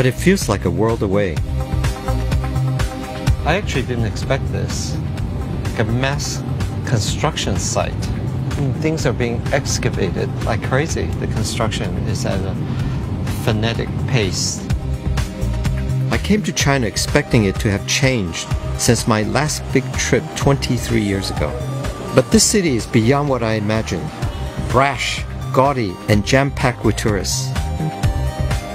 but it feels like a world away. I actually didn't expect this. Like a mass construction site. Things are being excavated like crazy. The construction is at a frenetic pace. I came to China expecting it to have changed since my last big trip 23 years ago. But this city is beyond what I imagined. Brash, gaudy, and jam-packed with tourists.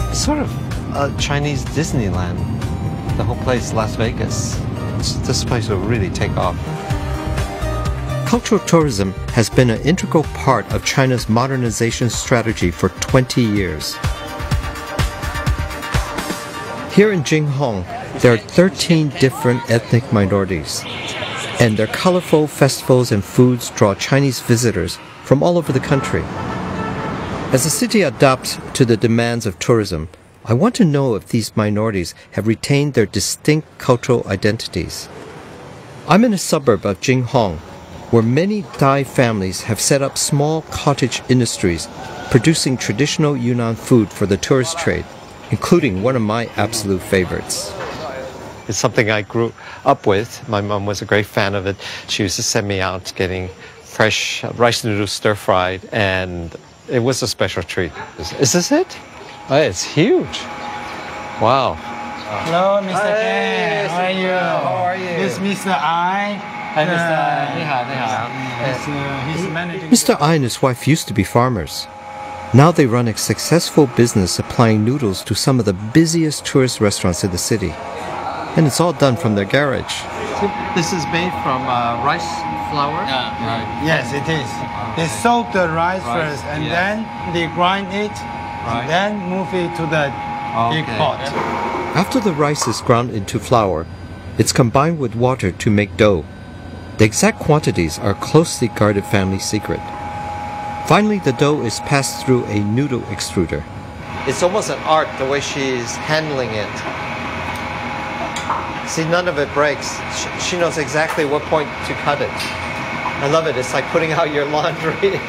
It's sort of a Chinese Disneyland. The whole place, Las Vegas. This place will really take off. Cultural tourism has been an integral part of China's modernization strategy for 20 years. Here in Jinghong, there are 13 different ethnic minorities, and their colorful festivals and foods draw Chinese visitors from all over the country. As the city adapts to the demands of tourism, I want to know if these minorities have retained their distinct cultural identities. I'm in a suburb of Jinghong, where many Thai families have set up small cottage industries producing traditional Yunnan food for the tourist trade, including one of my absolute favorites. It's something I grew up with. My mom was a great fan of it. She used to send me out getting fresh rice noodles stir-fried, and it was a special treat. Is this it? Oh, it's huge. Wow. Hello, Mr. Ken. How are you? How are you? This is Mr. I. Hi, Mr. He's managing. Mr. Ai and his wife used to be farmers. Now they run a successful business supplying noodles to some of the busiest tourist restaurants in the city. And it's all done from their garage. This is made from rice flour? Yeah, right. Yes, it is. They soak the rice first, and then they grind it, and then move it to the big pot. After the rice is ground into flour, it's combined with water to make dough. The exact quantities are a closely guarded family secret. Finally, the dough is passed through a noodle extruder. It's almost an art, the way she's handling it. See, none of it breaks. She knows exactly what point to cut it. I love it. It's like putting out your laundry.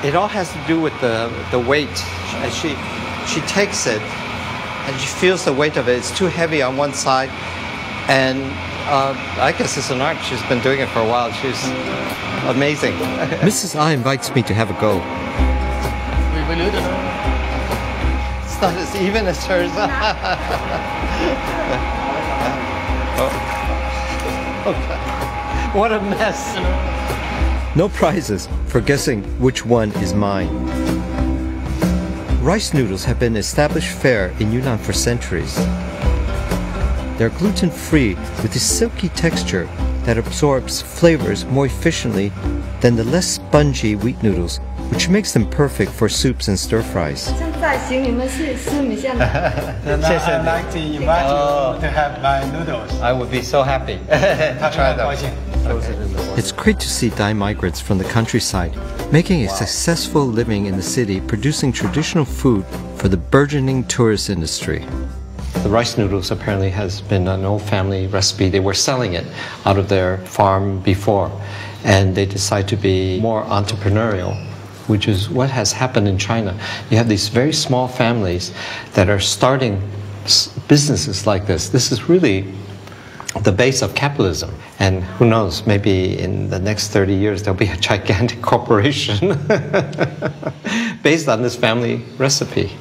It all has to do with the weight. She takes it and she feels the weight of it. It's too heavy on one side. And I guess it's an art. She's been doing it for a while. She's amazing. Mrs. Ai invites me to have a go. It's not as even as hers. What a mess. No prizes for guessing which one is mine. Rice noodles have been established fare in Yunnan for centuries. They're gluten-free with a silky texture that absorbs flavors more efficiently than the less spongy wheat noodles, which makes them perfect for soups and stir-fries. I'd like to invite you to have my noodles. I would be so happy to try them. It's great to see Thai migrants from the countryside making a successful living in the city, producing traditional food for the burgeoning tourist industry. The rice noodles apparently has been an old family recipe. They were selling it out of their farm before, and they decided to be more entrepreneurial, which is what has happened in China. You have these very small families that are starting businesses like this. This is really the base of capitalism. And who knows, maybe in the next 30 years there'll be a gigantic corporation based on this family recipe.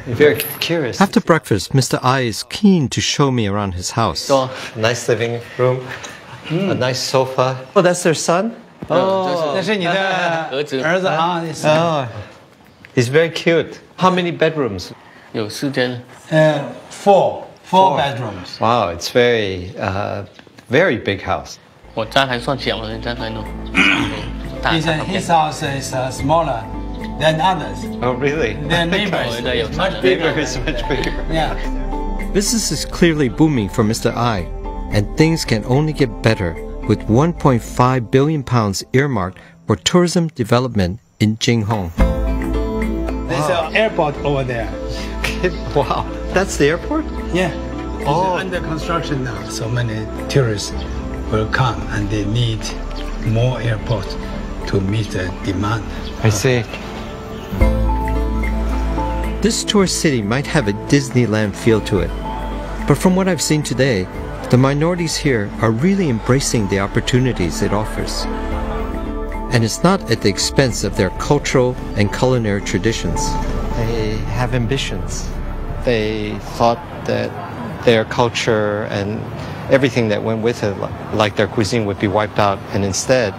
Very curious. After breakfast, Mr. Ai is keen to show me around his house. Oh, nice living room, a nice sofa. Oh, that's their son? Oh, 这是你的儿子啊。 oh, he's very cute. How many bedrooms? 有4间。 Four bedrooms. Wow, it's very, very big house. 我家还算小了，人家还弄。His house is smaller than others. Oh, really? Their neighbors. Much bigger. Neighbor is much bigger. Yeah. Business is clearly booming for Mr. Ai, and things can only get better with 1.5 billion pounds earmarked for tourism development in Jinghong. There's an airport over there. Wow, that's the airport? Yeah. It's under construction now. So many tourists will come and they need more airports to meet the demand. I see. This tourist city might have a Disneyland feel to it, but from what I've seen today, the minorities here are really embracing the opportunities it offers. And it's not at the expense of their cultural and culinary traditions. They have ambitions. They thought that their culture and everything that went with it, like their cuisine, would be wiped out, and instead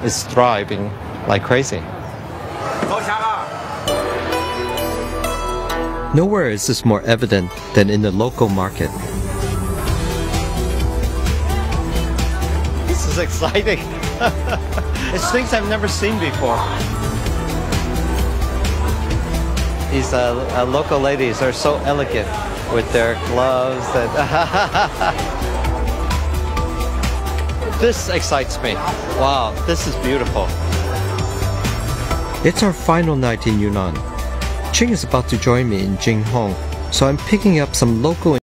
it's thriving like crazy. Nowhere is this more evident than in the local market. This is exciting. It's things I've never seen before. These local ladies are so elegant with their gloves. This excites me. Wow, this is beautiful. It's our final night in Yunnan. Ching is about to join me in Jinghong, so I'm picking up some local